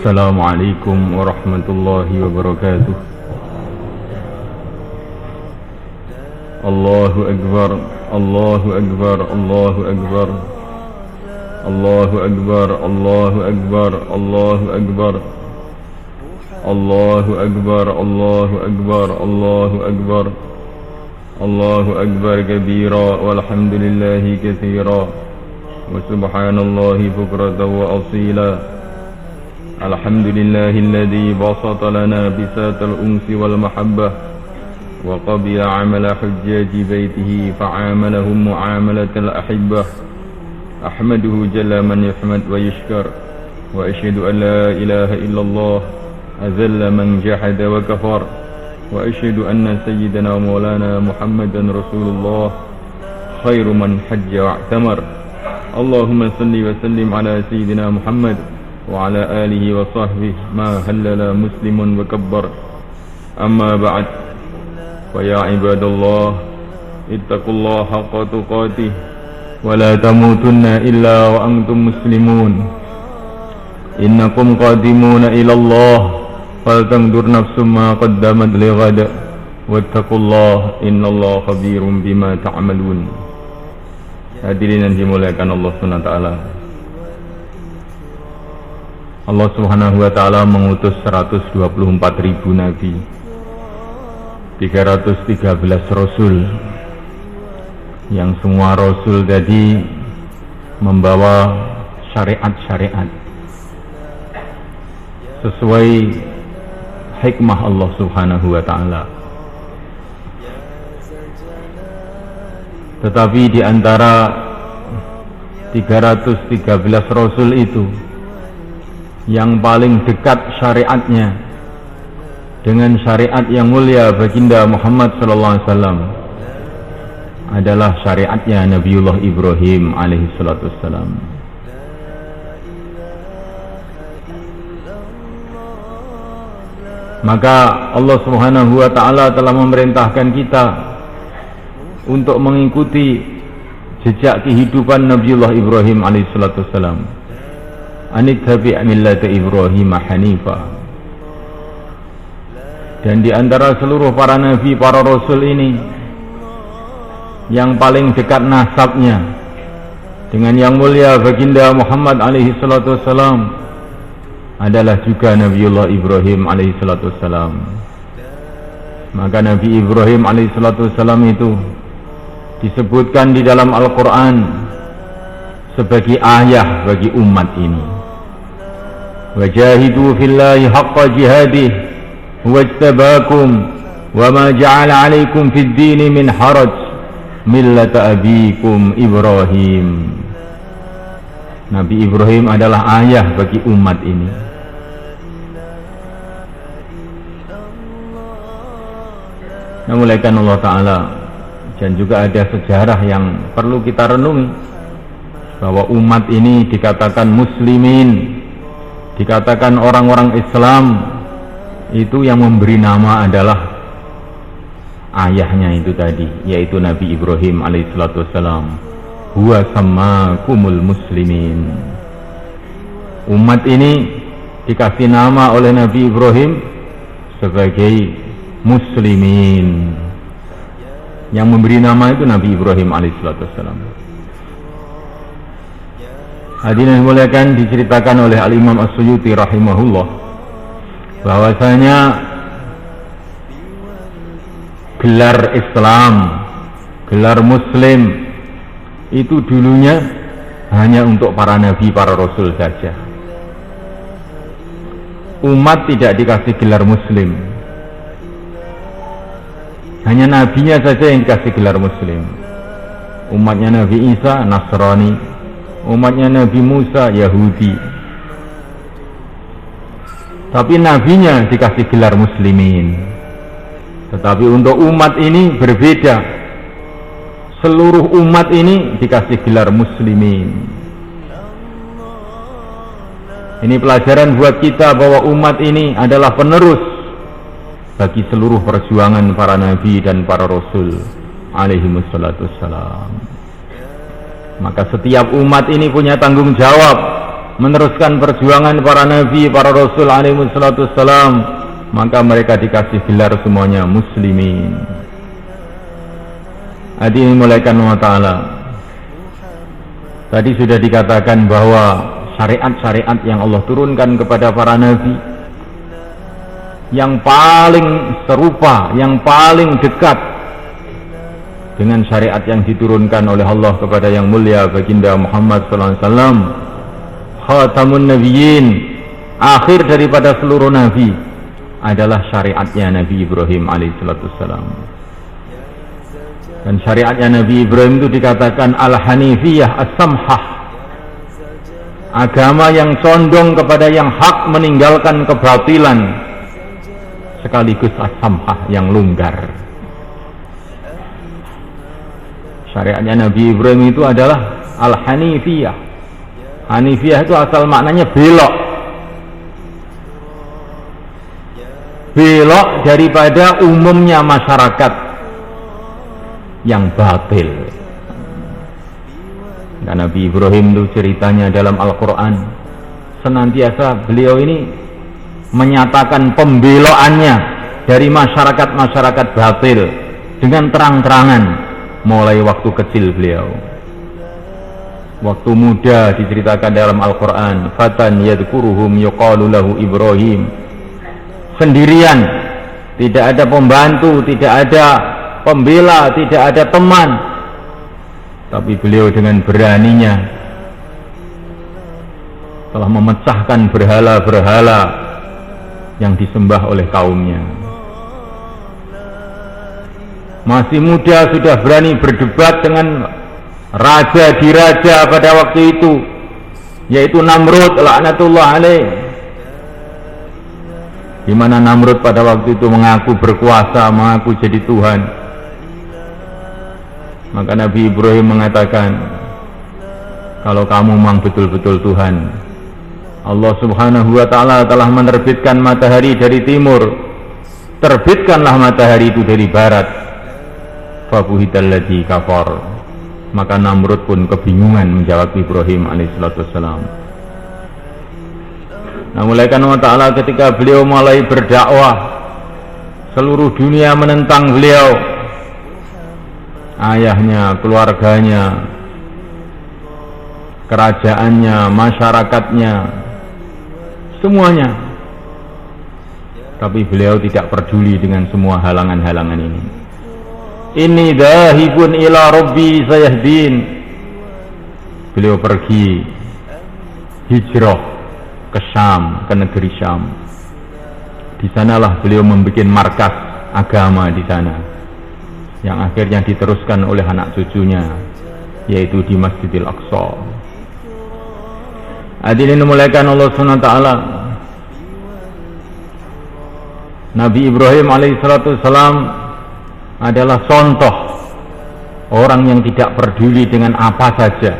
Assalamualaikum warahmatullahi wabarakatuh. Allahu Akbar, Allahu Akbar, Allahu Akbar, Allahu Akbar, Allahu Akbar, Allahu Akbar, Allahu Akbar, Allahu Akbar, Allahu Akbar, Allahu Akbar kabira walhamdulillahi katsira wa subhanallahi bukratan wa asila. Alhamdulillahilladzi basata lana bisatal unsi wal mahabbah wa qabila amala hujjaji baitihi fa'amalahum mu'amalatal ahibbah. Ahmaduhu jalla man yuhmad wa yushkar wa asyhadu an la ilaha illallah azalla man jahada wa kafar wa asyhadu anna sayyidana maulana Muhammadan Rasulullah khairu man hajja wa i'tamar. Allahumma salli wa sallim ala sayyidina Muhammad wa ala alihi wa sahbihi ma halala muslimun wa kabbar. Amma ba'd, fa ya ibadallah ittaqullaha haqqa tuqatih wa la tamutunna illa wa antum muslimun. Innakum qadimuna ila Allah faltanzur nafsum ma qaddamat lighad wattaqullaha innallaha khabirum bima ta'malun. Hadirin yang dimuliakan Allah Subhanahu wa taala. Allah Subhanahu wa taala mengutus 124.000 nabi, 313 rasul, yang semua rasul tadi membawa syariat-syariat sesuai hikmah Allah Subhanahu wa taala. Tetapi di antara 313 rasul itu, yang paling dekat syariatnya dengan syariat yang mulia baginda Muhammad sallallahu alaihi wasallam adalah syariatnya Nabiullah Ibrahim alaihi salatu wassalam. Maka Allah Subhanahu wa taala telah memerintahkan kita untuk mengikuti jejak kehidupan Nabiullah Ibrahim alaihi salatu wassalam. Anittabi' millata Ibrahim hanifa. Dan di antara seluruh para nabi, para rasul ini, yang paling dekat nasabnya dengan yang mulia baginda Muhammad alaihi salatu wassalam adalah juga Nabiullah Ibrahim alaihi salatu wassalam. Maka Nabi Ibrahim alaihi salatu wassalam itu disebutkan di dalam Al-Quran sebagai ayah bagi umat ini. Wajahidu fillahi haqqa jihadih wajtabakum wa ma ja'ala alaikum fid dini min haraj millata abikum Ibrahim. Nabi Ibrahim adalah ayah bagi umat ini. Namuliakan Allah Ta'ala. Dan juga ada sejarah yang perlu kita renungi, bahwa umat ini dikatakan muslimin, dikatakan orang-orang Islam, itu yang memberi nama adalah ayahnya itu tadi, yaitu Nabi Ibrahim alaihissalatu wassalam. Huwa sammakumul muslimin. Umat ini dikasih nama oleh Nabi Ibrahim sebagai muslimin. Yang memberi nama itu Nabi Ibrahim alaihissalatu wassalam. Hadirin muliakan, diceritakan oleh Al-Imam As-Suyuti rahimahullah bahwasanya gelar Islam, gelar Muslim itu dulunya hanya untuk para nabi, para rasul saja. Umat tidak dikasih gelar Muslim, hanya nabinya saja yang dikasih gelar Muslim. Umatnya Nabi Isa Nasrani, umatnya Nabi Musa Yahudi. Tapi nabinya dikasih gelar muslimin. Tetapi untuk umat ini berbeda. Seluruh umat ini dikasih gelar muslimin. Ini pelajaran buat kita bahwa umat ini adalah penerus bagi seluruh perjuangan para nabi dan para rasul alaihi wassalatu wassalam. Maka setiap umat ini punya tanggung jawab meneruskan perjuangan para nabi, para rasul alaihi wassalatu wassalam, maka mereka dikasih gelar semuanya muslimin. Hadirin dimulakan Allah Ta'ala. Tadi sudah dikatakan bahwa syariat-syariat yang Allah turunkan kepada para nabi yang paling serupa, yang paling dekat dengan syariat yang diturunkan oleh Allah kepada yang mulia baginda Muhammad sallallahu alaihi wasallam, khatamun nabiyyin, akhir daripada seluruh nabi, adalah syariatnya Nabi Ibrahim alaihissalam. Dan syariatnya Nabi Ibrahim itu dikatakan al-hanifiyah as-samhah, agama yang condong kepada yang hak, meninggalkan kebatilan, sekaligus as-samhah, yang longgar. Syariatnya Nabi Ibrahim itu adalah al-hanifiyah. Hanifiyah itu asal maknanya belok, belok daripada umumnya masyarakat yang batil. Dan Nabi Ibrahim itu ceritanya dalam Al-Quran, senantiasa beliau ini menyatakan pembeloannya dari masyarakat-masyarakat batil dengan terang-terangan mulai waktu kecil beliau. Waktu muda diceritakan dalam Al-Quran, fatan yadkuruhum yuqalu lahu Ibrahim, sendirian, tidak ada pembantu, tidak ada pembela, tidak ada teman, tapi beliau dengan beraninya telah memecahkan berhala-berhala yang disembah oleh kaumnya. Masih muda sudah berani berdebat dengan raja diraja pada waktu itu, yaitu Namrud laknatullah alaih, di mana Namrud pada waktu itu mengaku berkuasa, mengaku jadi Tuhan. Maka Nabi Ibrahim mengatakan, kalau kamu memang betul-betul Tuhan, Allah subhanahu wa ta'ala telah menerbitkan matahari dari timur, terbitkanlah matahari itu dari barat. Fabuhitalladzi kafar. Maka Namrud pun kebingungan menjawab Ibrahim alaihissalam. Nah, mulai kan Allah Ta'ala ketika beliau mulai berdakwah, seluruh dunia menentang beliau, ayahnya, keluarganya, kerajaannya, masyarakatnya, semuanya. Tapi beliau tidak peduli dengan semua halangan-halangan ini. Inni dhahibun ila rabbi sayahdin. Beliau pergi hijrah ke Syam, ke negeri Syam. Di sanalah beliau membuat markas agama di sana, yang akhirnya diteruskan oleh anak cucunya, yaitu di Masjidil Aqsa. Hadirin dimuliakan Allah SWT. Nabi Ibrahim alaihissalam adalah contoh orang yang tidak peduli dengan apa saja,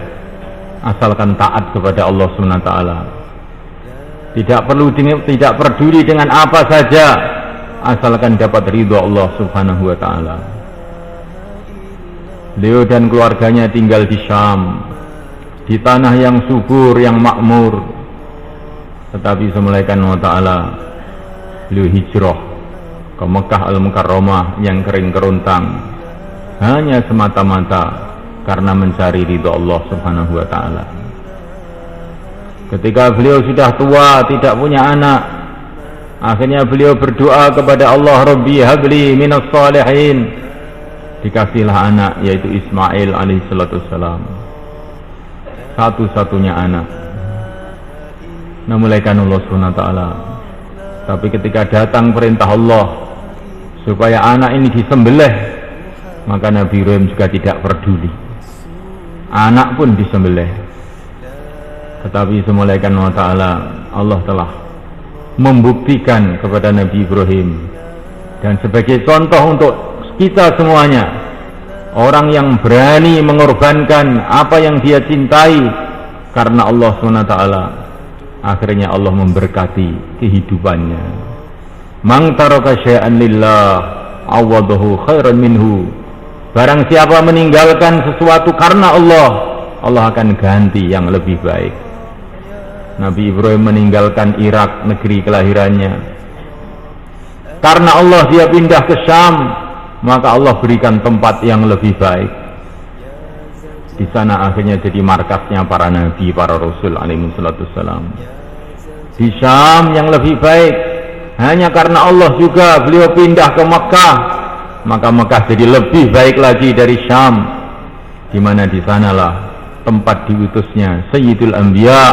asalkan taat kepada Allah SWT. Tidak peduli dengan apa saja, asalkan dapat ridho Allah Subhanahu wa ta'ala. Beliau dan keluarganya tinggal di Syam, di tanah yang subur, yang makmur. Tetapi semulaikan Allah Ta'ala, beliau hijrah ke Mekah Al-Mukarramah yang kering kerontang, hanya semata-mata karena mencari ridho Allah Subhanahu wa ta'ala. Ketika beliau sudah tua, tidak punya anak, akhirnya beliau berdoa kepada Allah, Rabbi habli minas salihin. Dikasihlah anak, yaitu Ismail alaihissalam, satu-satunya anak. Nah, mulaikan Allah SWT. Tapi ketika datang perintah Allah supaya anak ini disembelih, maka Nabi Ibrahim juga tidak peduli, anak pun disembelih. Tetapi semulaikan Allah Ta'ala, Allah telah membuktikan kepada Nabi Ibrahim, dan sebagai contoh untuk kita semuanya, orang yang berani mengorbankan apa yang dia cintai karena Allah SWT, akhirnya Allah memberkati kehidupannya. Man taraka syai'an lillah awadahu khairan minhu. Barang siapa meninggalkan sesuatu karena Allah, Allah akan ganti yang lebih baik. Nabi Ibrahim meninggalkan Irak, negeri kelahirannya. Karena Allah dia pindah ke Syam, maka Allah berikan tempat yang lebih baik. Di sana akhirnya jadi markasnya para nabi, para rasul alaihi salatu wassalam. Di Syam yang lebih baik, hanya karena Allah juga beliau pindah ke Mekah, maka Mekah jadi lebih baik lagi dari Syam, di mana di sanalah tempat diutusnya Sayyidul Anbiya,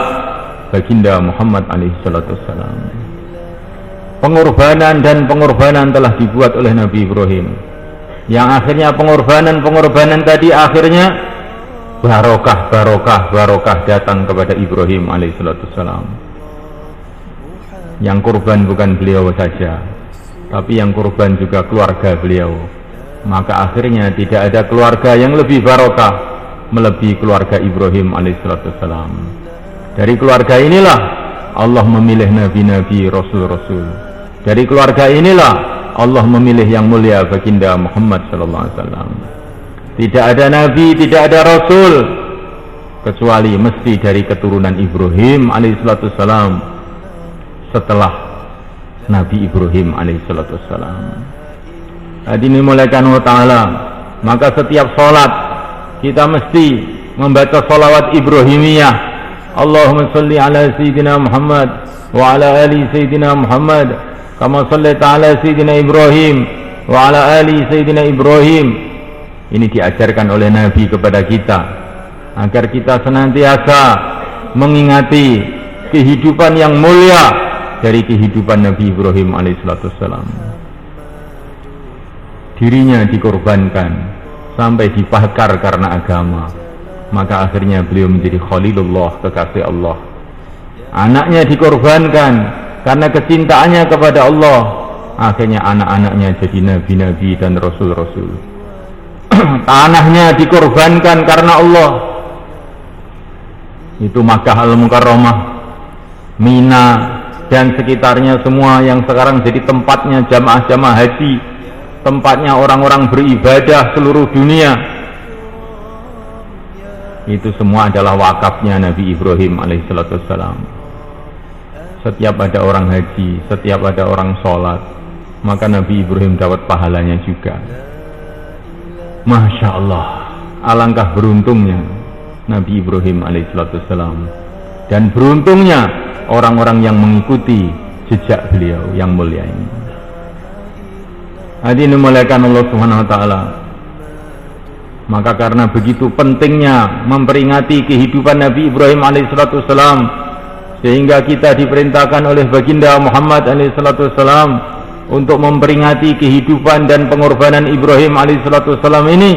baginda Muhammad alaihi salatu wassalam. Pengorbanan dan pengorbanan telah dibuat oleh Nabi Ibrahim, yang akhirnya pengorbanan tadi akhirnya barokah datang kepada Ibrahim alaihi salatu wassalam. Yang kurban bukan beliau saja, tapi yang kurban juga keluarga beliau. Maka akhirnya tidak ada keluarga yang lebih barokah melebihi keluarga Ibrahim alaihissalatu wassalam. Dari keluarga inilah Allah memilih nabi-nabi, rasul-rasul. Dari keluarga inilah Allah memilih yang mulia baginda Muhammad sallallahu alaihi wasallam. Tidak ada nabi, tidak ada rasul kecuali mesti dari keturunan Ibrahim alaihissalatu wassalam setelah Nabi Ibrahim alaihissalatu wassalam. Hadirin dimulakan wa ta'ala, maka setiap sholat kita mesti membaca sholawat Ibrahimiyah. Allahumma salli ala Sayyidina Muhammad wa ala ali Sayyidina Muhammad kama sallaita ala Sayyidina Ibrahim wa ala ali Sayyidina Ibrahim. Ini diajarkan oleh Nabi kepada kita agar kita senantiasa mengingati kehidupan yang mulia dari kehidupan Nabi Ibrahim alaihissalatu wassalam. Dirinya dikorbankan sampai dibakar karena agama, maka akhirnya beliau menjadi Khalilullah, kekasih Allah. Anaknya dikorbankan karena kecintaannya kepada Allah, akhirnya anak-anaknya jadi nabi-nabi dan rasul-rasul. Tanahnya dikorbankan karena Allah, itu Makkah Al-Mukarramah, Mina dan sekitarnya semua yang sekarang jadi tempatnya jamaah-jamaah haji, tempatnya orang-orang beribadah seluruh dunia. Itu semua adalah wakafnya Nabi Ibrahim alaihissalatu wassalam. Setiap ada orang haji, setiap ada orang sholat, maka Nabi Ibrahim dapat pahalanya juga. Masya Allah, alangkah beruntungnya Nabi Ibrahim alaihissalatu wassalam, dan beruntungnya orang-orang yang mengikuti jejak beliau yang mulia ini. Hadirin dimuliakan Allah Subhanahu wa taala. Maka karena begitu pentingnya memperingati kehidupan Nabi Ibrahim alaihissalatu wassalam, sehingga kita diperintahkan oleh baginda Muhammad alaihissalatu wassalam untuk memperingati kehidupan dan pengorbanan Ibrahim alaihissalatu wassalam ini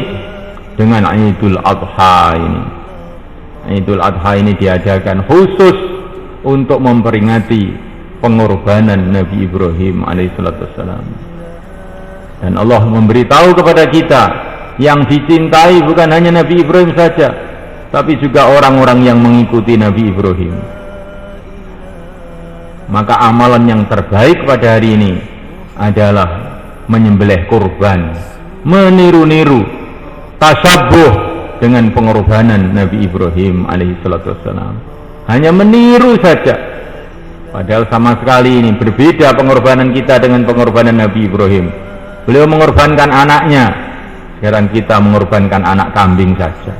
dengan Idul Adha ini. Idul Adha ini diadakan khusus untuk memperingati pengorbanan Nabi Ibrahim alaihissalatu wassalam. Dan Allah memberitahu kepada kita, yang dicintai bukan hanya Nabi Ibrahim saja, tapi juga orang-orang yang mengikuti Nabi Ibrahim. Maka amalan yang terbaik pada hari ini adalah menyembelih kurban, meniru-niru, tasyabuh dengan pengorbanan Nabi Ibrahim alaihissalatu wassalam. Hanya meniru saja, padahal sama sekali ini berbeda pengorbanan kita dengan pengorbanan Nabi Ibrahim. Beliau mengorbankan anaknya, sekarang kita mengorbankan anak kambing saja.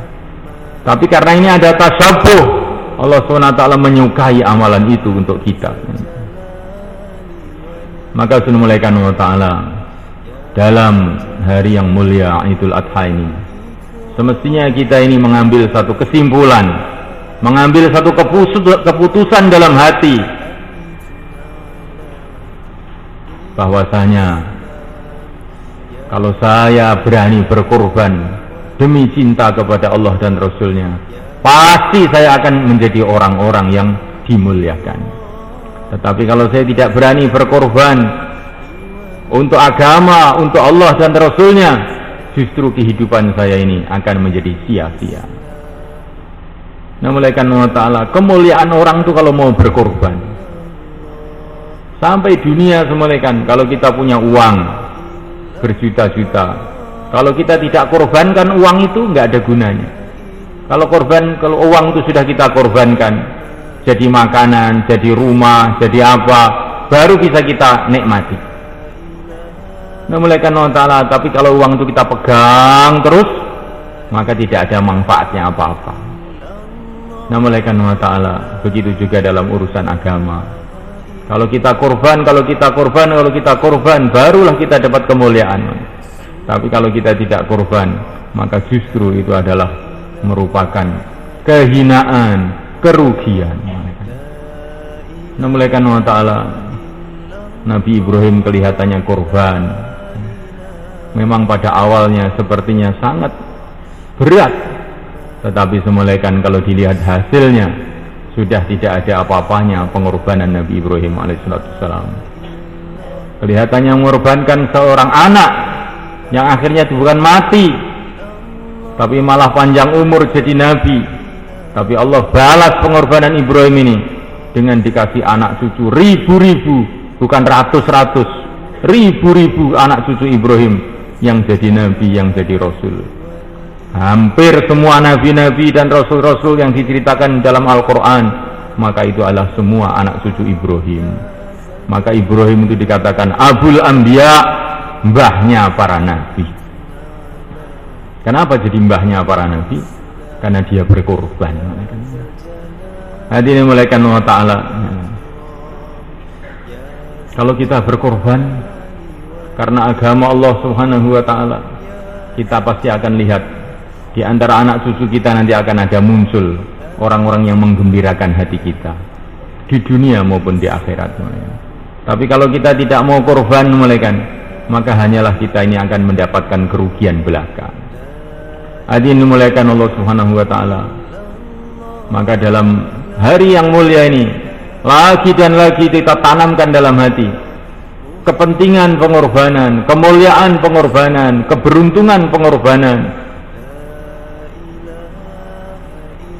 Tapi karena ini ada tasyabuh, Allah SWT menyukai amalan itu untuk kita. Maka sunmulaikan Allah Ta'ala, dalam hari yang mulia Idul Adha ini, semestinya kita ini mengambil satu kesimpulan, mengambil satu keputusan dalam hati, bahwasanya kalau saya berani berkorban demi cinta kepada Allah dan Rasulnya, pasti saya akan menjadi orang-orang yang dimuliakan. Tetapi kalau saya tidak berani berkorban untuk agama, untuk Allah dan Rasulnya, justru kehidupan saya ini akan menjadi sia-sia. Namulaikan Allah Ta'ala, kemuliaan orang itu kalau mau berkorban, sampai dunia semulaikan. Kalau kita punya uang berjuta-juta, kalau kita tidak korbankan uang itu nggak ada gunanya. Kalau uang itu sudah kita korbankan, jadi makanan, jadi rumah, jadi apa, baru bisa kita nikmati. Nah, mulaikan Allah Ta'ala. Tapi kalau uang itu kita pegang terus, maka tidak ada manfaatnya apa-apa. Nah, mulaikan Allah Ta'ala. Begitu juga dalam urusan agama. Kalau kita korban, barulah kita dapat kemuliaan. Tapi kalau kita tidak korban, maka justru itu adalah merupakan kehinaan, kerugian. Nah, mulaikan Allah Ta'ala. Nabi Ibrahim kelihatannya korban. Memang pada awalnya sepertinya sangat berat, tetapi semulaikan kalau dilihat hasilnya, sudah tidak ada apa-apanya pengorbanan Nabi Ibrahim alaihissalam. Kelihatannya mengorbankan seorang anak yang akhirnya bukan mati, tapi malah panjang umur jadi nabi. Tapi Allah balas pengorbanan Ibrahim ini dengan dikasih anak cucu ribu-ribu, bukan ratus-ratus, ribu-ribu anak cucu Ibrahim yang jadi nabi, yang jadi rasul. Hampir semua nabi-nabi dan rasul-rasul yang diceritakan dalam Al-Quran, maka itu adalah semua anak cucu Ibrahim. Maka Ibrahim itu dikatakan Abul Anbiya, mbahnya para nabi. Kenapa jadi mbahnya para nabi? Karena dia berkorban. Hadirin mulaikan Allah Ta'ala. Kalau kita berkorban karena agama Allah Subhanahu wa Ta'ala, kita pasti akan lihat di antara anak cucu kita nanti akan ada muncul orang-orang yang menggembirakan hati kita di dunia maupun di akhirat. Tapi kalau kita tidak mau korban maka hanyalah kita ini akan mendapatkan kerugian belaka. Hadirin dimuliakan Allah Subhanahu wa Ta'ala. Maka dalam hari yang mulia ini lagi dan lagi kita tanamkan dalam hati kepentingan pengorbanan, kemuliaan pengorbanan, keberuntungan pengorbanan.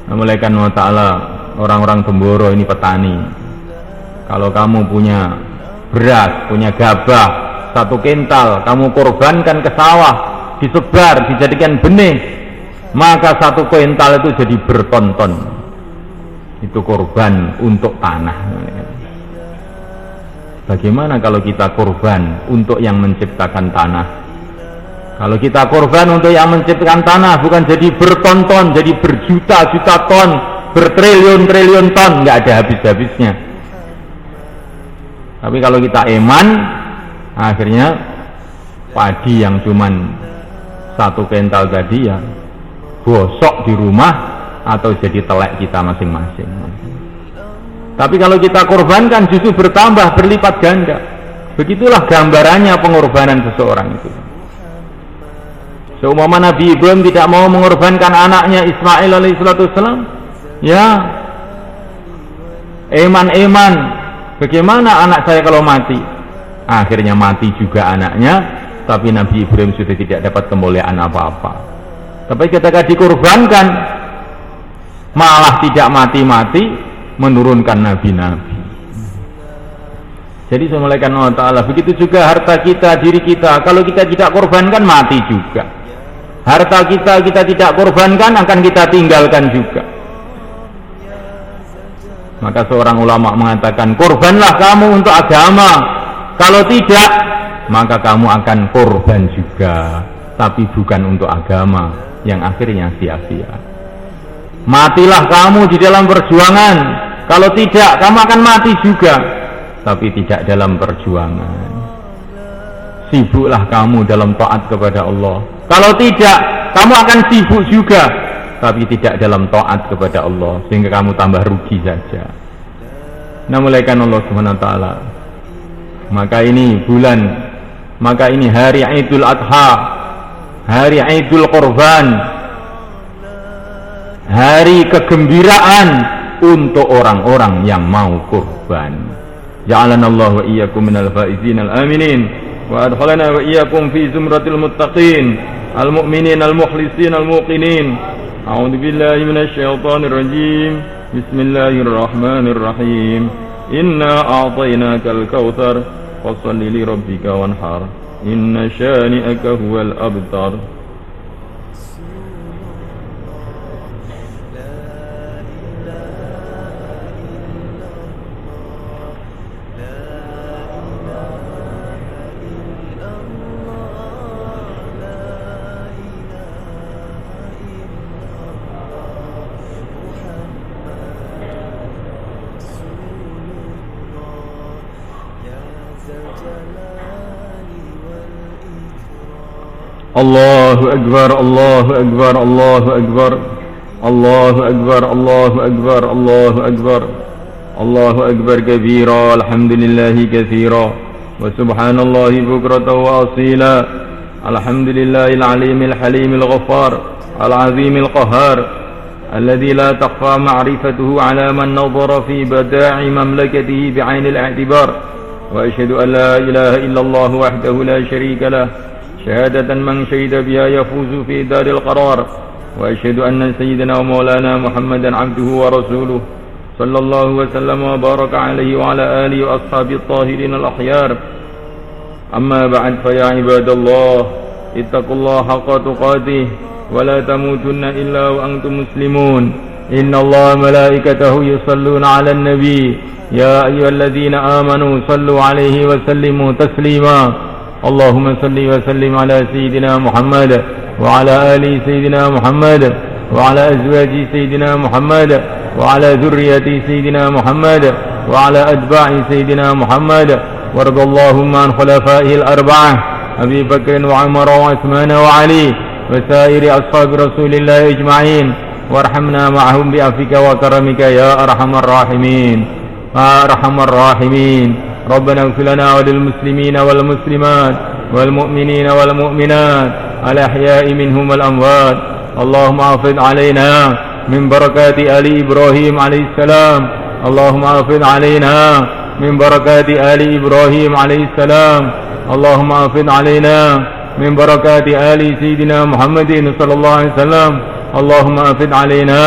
Mulaikan Allah Ta'ala, orang-orang Temboro ini petani. Kalau kamu punya beras, punya gabah 1 kintal, kamu korbankan ke sawah, disebar, dijadikan benih, maka 1 kintal itu jadi bertonton. Itu korban untuk tanah. Bagaimana kalau kita korban untuk yang menciptakan tanah? Kalau kita korban untuk yang menciptakan tanah, bukan jadi bertonton, jadi berjuta-juta ton, bertriliun-triliun ton, nggak ada habis-habisnya. Tapi kalau kita iman, akhirnya padi yang cuman 1 kintal tadi ya gosok di rumah atau jadi telek kita masing-masing. Tapi kalau kita korbankan justru bertambah, berlipat ganda. Begitulah gambarannya pengorbanan seseorang itu. Seumpama Nabi Ibrahim tidak mau mengorbankan anaknya Ismail alaihissalam, ya eman-eman, bagaimana anak saya kalau mati? Akhirnya mati juga anaknya, tapi Nabi Ibrahim sudah tidak dapat kemuliaan apa-apa. Tapi ketika dikorbankan, malah tidak mati-mati, menurunkan nabi-nabi. Jadi semulaikan Allah Ta'ala. Begitu juga harta kita, diri kita, kalau kita tidak korbankan, mati juga. Harta kita tidak korbankan, akan kita tinggalkan juga. Maka seorang ulama mengatakan, korbanlah kamu untuk agama. Kalau tidak, maka kamu akan korban juga, tapi bukan untuk agama, yang akhirnya sia-sia. Matilah kamu di dalam perjuangan. Kalau tidak, kamu akan mati juga, tapi tidak dalam perjuangan. Sibuklah kamu dalam taat kepada Allah. Kalau tidak, kamu akan sibuk juga, tapi tidak dalam taat kepada Allah, sehingga kamu tambah rugi saja. Nah, mulaikan Allah Subhanahu wa Ta'ala. Maka ini bulan, maka ini hari Idul Adha, hari Idul Qurban, hari kegembiraan untuk orang-orang yang mau kurban. Ja'alanallahu wa iyyakum minal faizin al-aminin wa adkhalana wa iyyakum fi zumratil muttaqin al-mu'minin al-mukhlisin al-muqinin. A'udzu billahi minasy syaithanir rajim. Bismillahirrahmanirrahim. Inna a'tainakal kautsar fashalli li rabbika wanhar. Inna syani'aka huwal abtar. الله أكبر الله أكبر الله أكبر الله أكبر الله أكبر الله أكبر الله أكبر كبيرا الحمد لله كثيرا وسبحان الله بكرة وأصيلا الحمد لله العليم الحليم الغفار العظيم القهار الذي لا تخفى معرفته على من نظر في بداع مملكته بعين الاعتبار وأشهد أن لا إله إلا الله وحده لا شريك له شهادة من شهد بها يفوز في دار القرار وأشهد أن سيدنا ومولانا محمدا عبده ورسوله صلى الله وسلم وبارك عليه وعلى آله وأصحابه الطاهرين الأخيار أما بعد فيا عباد الله اتقوا الله حق تقاته ولا تموتن إلا وأنتم مسلمون إن الله ملائكته يصلون على النبي يا أيها الذين آمنوا صلوا عليه وسلموا تسليما اللهم صل وسلم على سيدنا محمد وعلى آل سيدنا محمد وعلى أزواج سيدنا محمد وعلى ذرية سيدنا محمد وعلى أتباع سيدنا محمد وارض اللهم عن خلفائه الأربعة أبي بكر وعمر وعثمان وعلي وسائر أصحاب رسول الله أجمعين وارحمنا معهم بعفوك وكرمك يا أرحم الراحمين أرحم الراحمين ربنا اغفر لنا وللمسلمين والمسلمات والمؤمنين والمؤمنات الأحياء منهم والأموات اللهم أفض علينا من بركات آل إبراهيم عليه السلام اللهم أفض علينا من بركات آل إبراهيم عليه السلام اللهم أفض علينا من بركات آل سيدنا محمد صلى الله عليه وسلم اللهم أفض علينا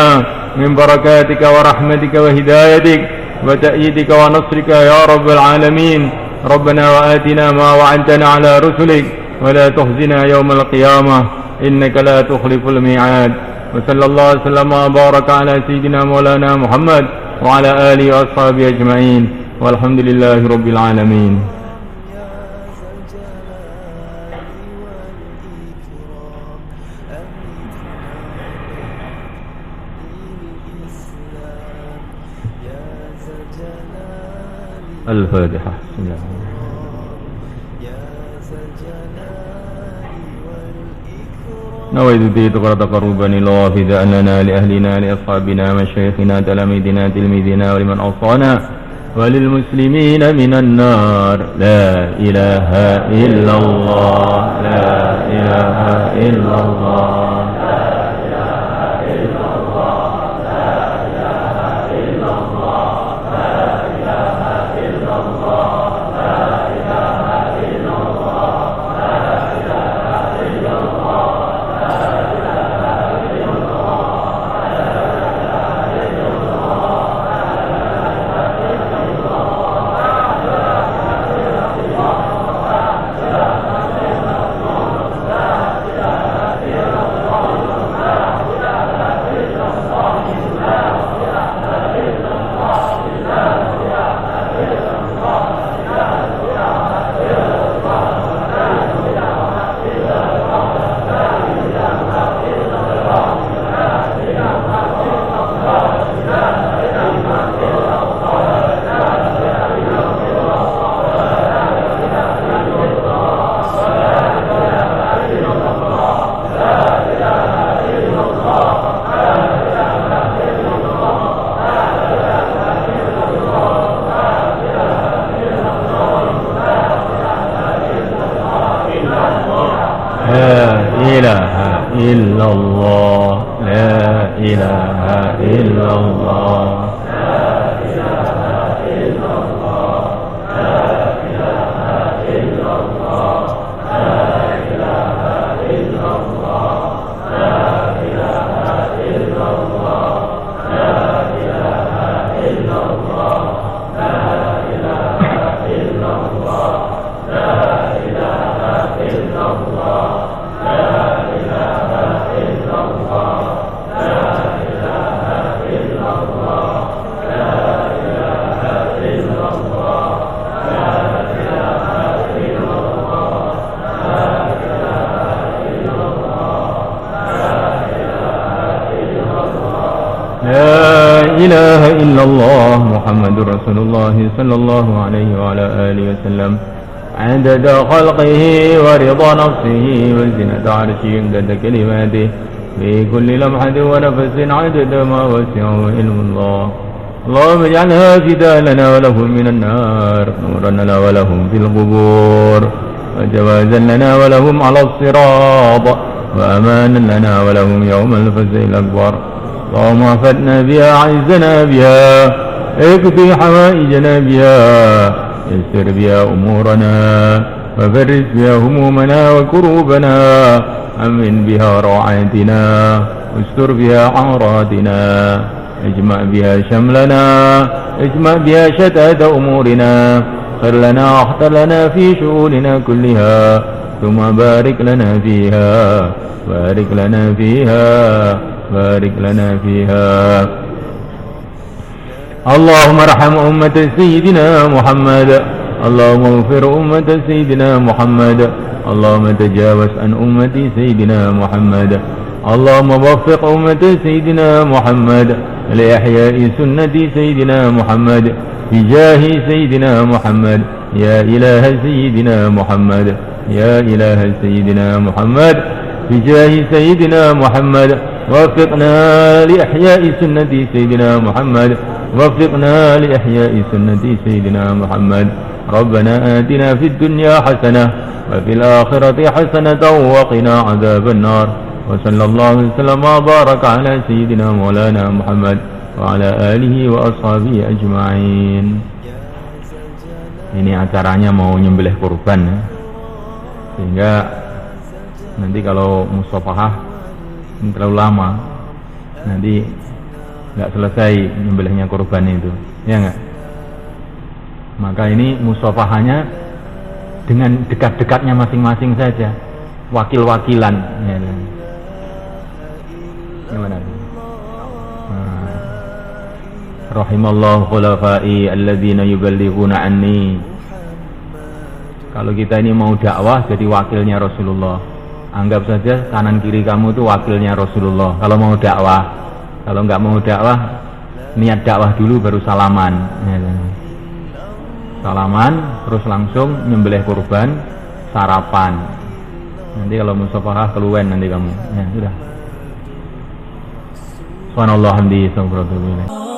من بركاتك ورحمتك وهدايتك وتأييدك ونصرك يا رب العالمين ربنا وآتنا ما وعدتنا على رسلك ولا تخزنا يوم القيامة إنك لا تخلف الميعاد وصلى الله وسلم وبارك على سيدنا مولانا محمد وعلى آله وأصحابه أجمعين والحمد لله رب العالمين. الفاتحة. بسم الله. نويت به تقربا إلى الله فداءنا لأهلنا لأصحابنا مشايخنا تلاميذنا تلميذنا ولمن أوصانا وللمسلمين من النار. لا إله إلا الله لا إله إلا الله إلا الله لا إله إلا الله لا إله إلا الله لا إله إلا الله لا إله إلا الله لا إله إلا الله لا إله إلا الله لا إله إلا الله لا إله إلا الله لا إله إلا الله محمد رسول الله صلى الله عليه وعلى آله وسلم. عدد خلقه ورضا نفسه وزنة عرشه عدد كلماته في كل لمحة ونفس عدد ما وسعه علم الله. اللهم اجعلها فداء لنا ولهم من النار، نورا لنا ولهم في القبور، وجوازا لنا ولهم على الصراط، وأمانا لنا ولهم يوم الفزع الأكبر. اللهم احفظنا بها، عزنا بها، اقضي حوائجنا بها، يسر بها أمورنا، وفرج بها همومنا وكروبنا، أمن بها روعاتنا، واستر بها عوراتنا، اجمع بها شملنا، اجمع بها شتات أمورنا، خير لنا واختر لنا في شؤوننا كلها، ثم بارك لنا فيها، بارك لنا فيها، بارك لنا فيها. اللهم ارحم أمة سيدنا محمد، اللهم اغفر أمة سيدنا محمد، اللهم تجاوز عن أمة سيدنا محمد، اللهم وفق أمة سيدنا محمد لإحياء سنة سيدنا محمد بجاه سيدنا محمد. يا إله سيدنا محمد، يا إله سيدنا محمد بجاه سيدنا محمد وفقنا لإحياء سنة سيدنا محمد، وفقنا لإحياء سنة سيدنا محمد. ربنا آتنا في الدنيا حسنة وفي الآخرة حسنة وقنا عذاب النار. وصلى الله وسلم وبارك على سيدنا مولانا محمد وعلى آله وأصحابه أجمعين. Ini acaranya mau nyembelih kurban ya. Sehingga nanti kalau musafahah terlalu lama, nanti nggak selesai nyembelihnya kurban itu, ya nggak? Maka ini musafahahnya dengan dekat-dekatnya masing-masing saja, wakil-wakilan. Ya. Gimana? Rahimallahu khulafai alladzina yuballighuna anni. Kalau kita ini mau dakwah jadi wakilnya Rasulullah, anggap saja kanan kiri kamu itu wakilnya Rasulullah. Kalau mau dakwah, kalau nggak mau dakwah, niat dakwah dulu baru salaman. Ya. Salaman, terus langsung nyembelih kurban, sarapan. Nanti kalau musafahah keluwen nanti kamu. Ya sudah. Subhanallah hamdi, astagfirullah.